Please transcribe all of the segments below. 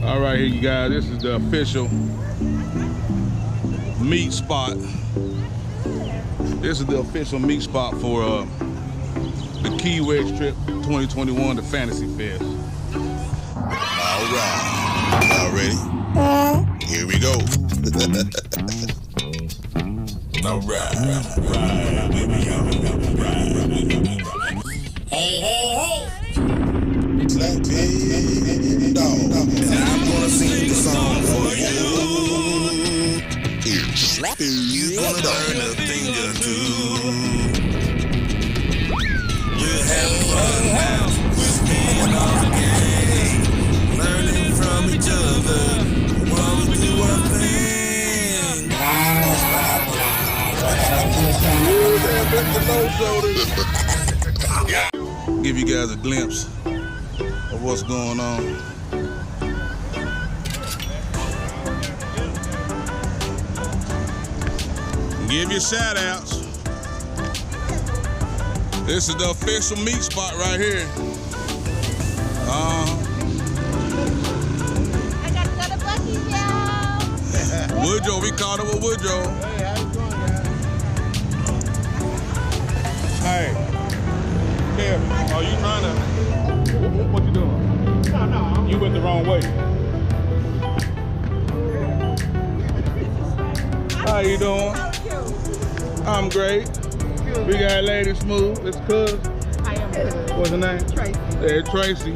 All right, here you guys. This is the official meet spot. This is the official meet spot for the Key West trip 2021 to Fantasy Fest. All right, y'all ready? Here we go. All right, Hey. Lappydog. And I'm gonna sing the song for you. Here's Lappy. You gonna learn a thing or two. We'll have fun now. We're staying on the game. Learning from each other while we do our thing. Give you guys a glimpse of what's going on. Give you shout outs. This is the official meet spot right here. I got another bucky, y'all. Woodrow, we caught up with Woodrow. Hey, how you doing, guys? Hey, Kevin, are you trying to, what you doing? No. You went the wrong way. How you doing? I'm great. We got Lady Smooth. It's Cuz. I am good. What's her name? Tracy. Yeah, Tracy.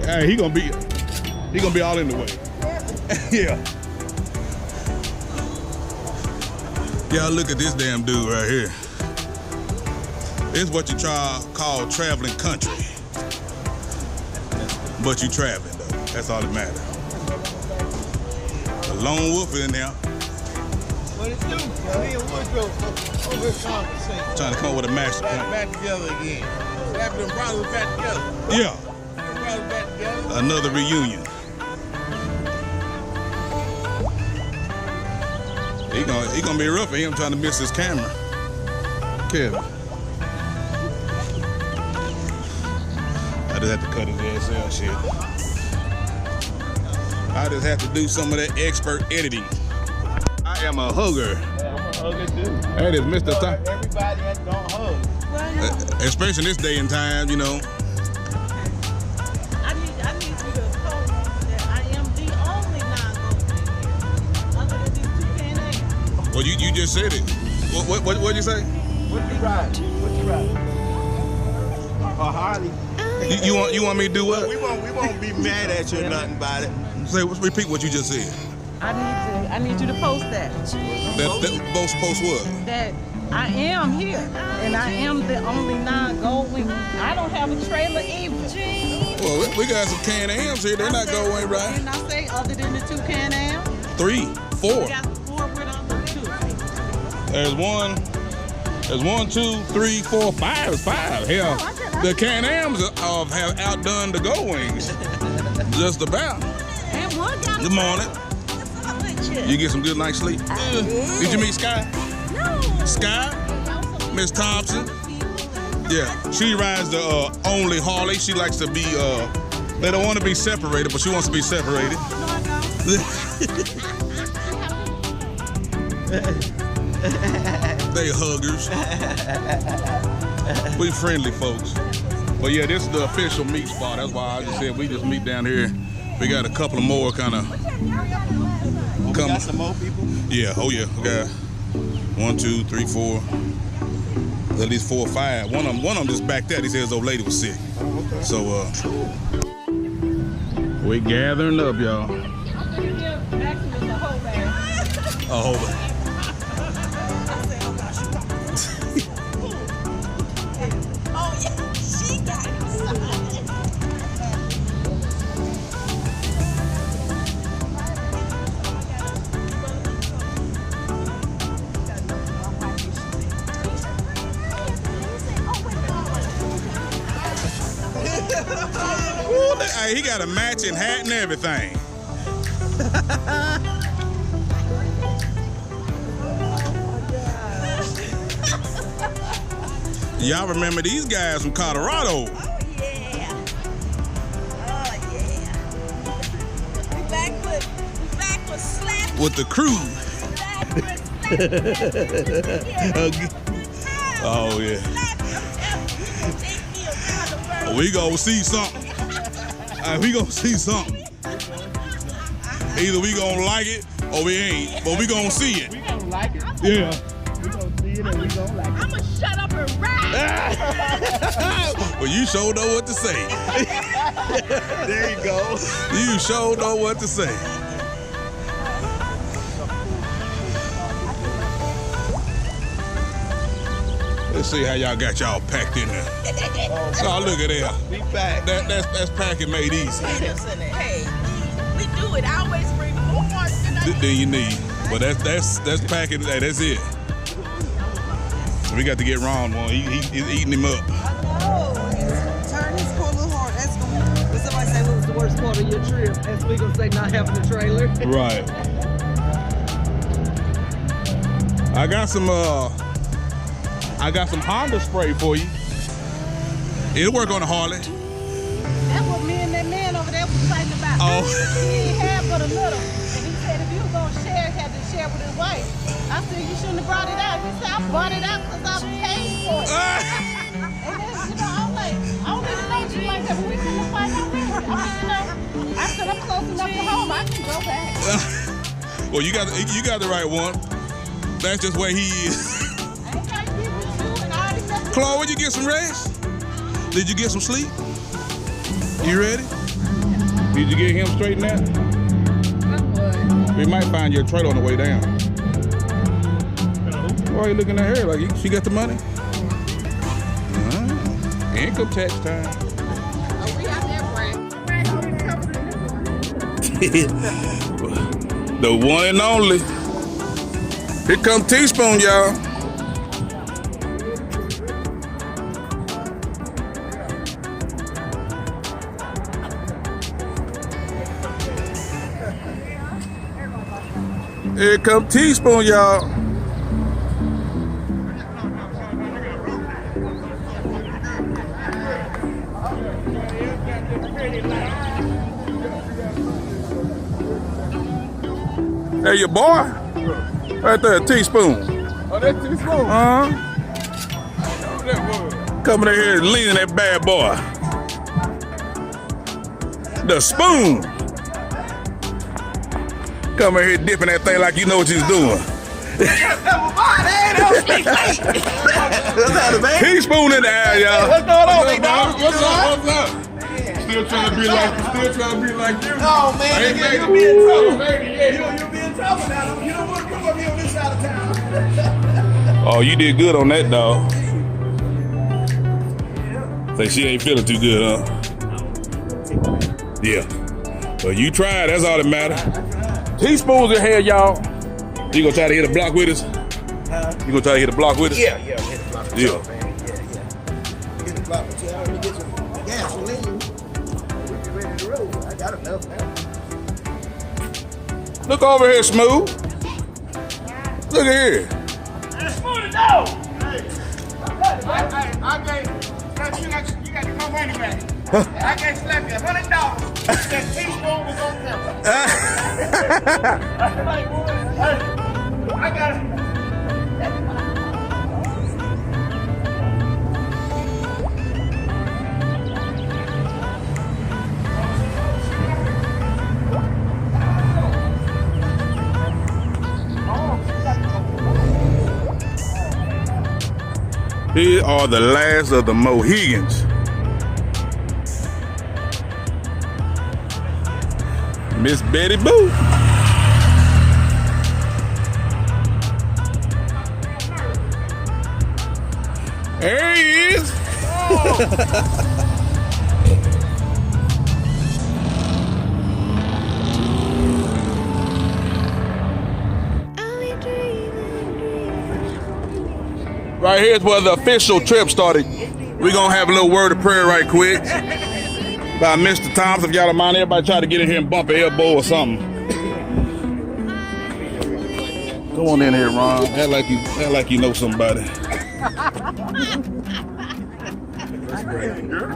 Hey, he gonna be all in the way. Yeah. Y'all look at this damn dude right here. It's what you call traveling country. But you traveling though. That's all that matters. The lone wolf in there. What it do? Me and Woodrow over here conversating. Trying to come up with a master plan. Back together again. Slapping them brothers back together. Yeah. Them brothers back together. Another reunion. He gonna be rough for him trying to miss his camera. Kevin. I just have to cut his ass out shit. I just have to do some of that expert editing. I am a hugger. Yeah, I'm a hugger too. That is Mr. Time. Everybody that don't hug. Especially in this day and time, you know. I need you to post that I am the only non-voting other than these two Can-Ams. Well, you just said it. What'd you say? What you riding? A Harley. You want me to do what? We won't be mad at you or nothing about it. Say, repeat what you just said. I need you to post that. That both post what? That I am here, and I am the only non-Goldwing. I don't have a trailer either. Well, we got some Can-Ams here. They're not going right. Didn't I say other than the two Can-Ams? 3, 4. We got 4 with other two. There's 1, 2, 3, 4, 5. It's 5. Hell, the Can-Ams have outdone the Goldwings. Just about. And one got Good morning. You get some good night's sleep? Did you meet Sky? No. Sky? Miss Thompson? Yeah, she rides the only Harley. She likes to be, they don't want to be separated, but she wants to be separated. They huggers. We friendly folks. But yeah, this is the official meet spot. That's why I just said we just meet down here. We got a couple of more kind of We got some more people? Yeah, oh yeah. We got 1, 2, 3, 4. At least 4 or 5. One of them just backed out. He said his old lady was sick. So we gathering up, y'all. A whole bag. Hey, he got a matching hat and everything. Y'all remember these guys from Colorado? Oh yeah. Oh yeah. with the crew. Oh yeah. We gonna see something. We gonna see something. Either we gonna like it or we ain't, but we gonna see it. We gonna like it. Yeah. We gonna see it and we gonna like it. I'ma shut up and ride. Well, you sure know what to say. There you go. You sure know what to say. Let's see how y'all got y'all packed in there. Oh, look at there. We back. That's packing made easy. Hey, we do it. I always bring more parts than I Than you need. But that's packing. Hey, that's it. We got to get Ron one. He's eating him up. Oh, turn this corner hard. That's gonna. When somebody say what was the worst part of your trip, that's we gonna say not having a trailer. Right. I got some Honda spray for you. It'll work on the Harley. That's what me and that man over there was fighting about. Oh. He ain't had but a little. And he said if you was gonna share, he had to share with his wife. I said you shouldn't have brought it out. He said I brought it out because I paid for it. And then, I'm like, I don't even know you like that, but we couldn't find out really. I said I'm close enough to home. I can go back. Well, you got the right one. That's just where he is. I ain't trying to get with you and all this stuff. Claude, would you get some rest? Did you get some sleep? You ready? Did you get him straightened out? We might find your trailer on the way down. Why are you looking at her like she got the money? Income tax time. The one and only. Here come Teaspoon, y'all. Here come Teaspoon, y'all. Hey, your boy? Right there, Teaspoon. Oh, that's Teaspoon. Coming in here and leaning that bad boy. The spoon. Come in here dipping that thing like you know what you's doing. Teaspoon in the air, y'all. What's going on, big dog? What's up? Still trying to be like you. Oh man, Hey, nigga, you baby. be in trouble. Baby, You be in trouble now. You don't want to come up here on this side of town. Oh, you did good on that, dog. Say she ain't feeling too good, huh? Yeah. Well, you tried. That's all that matters. Teaspoons in here, y'all. You gonna try to hit a block with us? You gonna try to hit a block with us? Yeah, hit the block. Yeah. Man. Hit the block. Let me get some gasoline. We be ready to roll. I got enough now. Look over here, Smooth. Look at here. Smooth it down. I gave. You got to come anyway. I can't slap you $100. That Teaspoon was on camera. I got it. Here are the last of the Mohegans. Miss Betty Boo. There he is. Right here's where the official trip started. We're gonna have a little word of prayer right quick by Mr. Thompson. If y'all don't mind, everybody try to get in here and bump an elbow or something. Come on in here, Ron. Act like you know somebody. pray.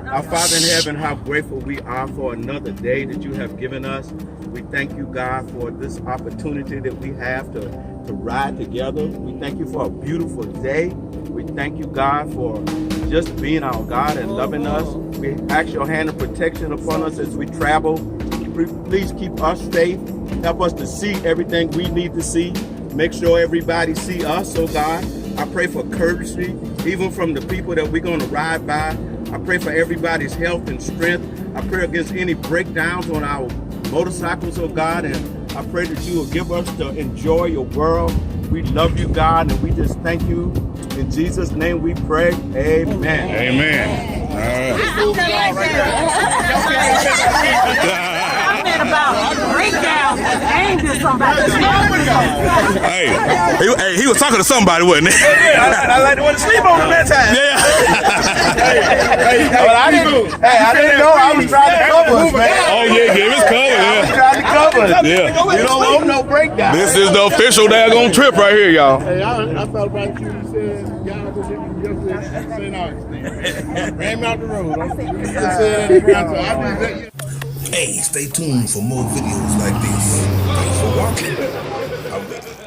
Our Father in heaven, how grateful we are for another day that you have given us. We thank you, God, for this opportunity that we have to ride together. We thank you for a beautiful day. We thank you, God, for just being our God and loving us. We ask your hand of protection upon us as we travel. Please keep us safe. Help us to see everything we need to see. Make sure everybody see us, oh God. I pray for courtesy, even from the people that we're going to ride by. I pray for everybody's health and strength. I pray against any breakdowns on our motorcycles, oh God, and I pray that you will give us to enjoy your world. We love you, God, and we just thank you. In Jesus' name we pray. Amen. Amen. All right. About breakdown and aimed at somebody. Hey, he was talking to somebody, wasn't he? I like to want to sleep on him that time. Yeah. I didn't know. I was trying to cover us, man. Oh yeah, give us cover. I was trying to cover us. Yeah. You don't want no breakdown. This is the official daggone trip right here, y'all. Hey, I thought about you saying, y'all was in St. Augustine. Ran me out the road. Hey, stay tuned for more videos like this. Thanks for watching.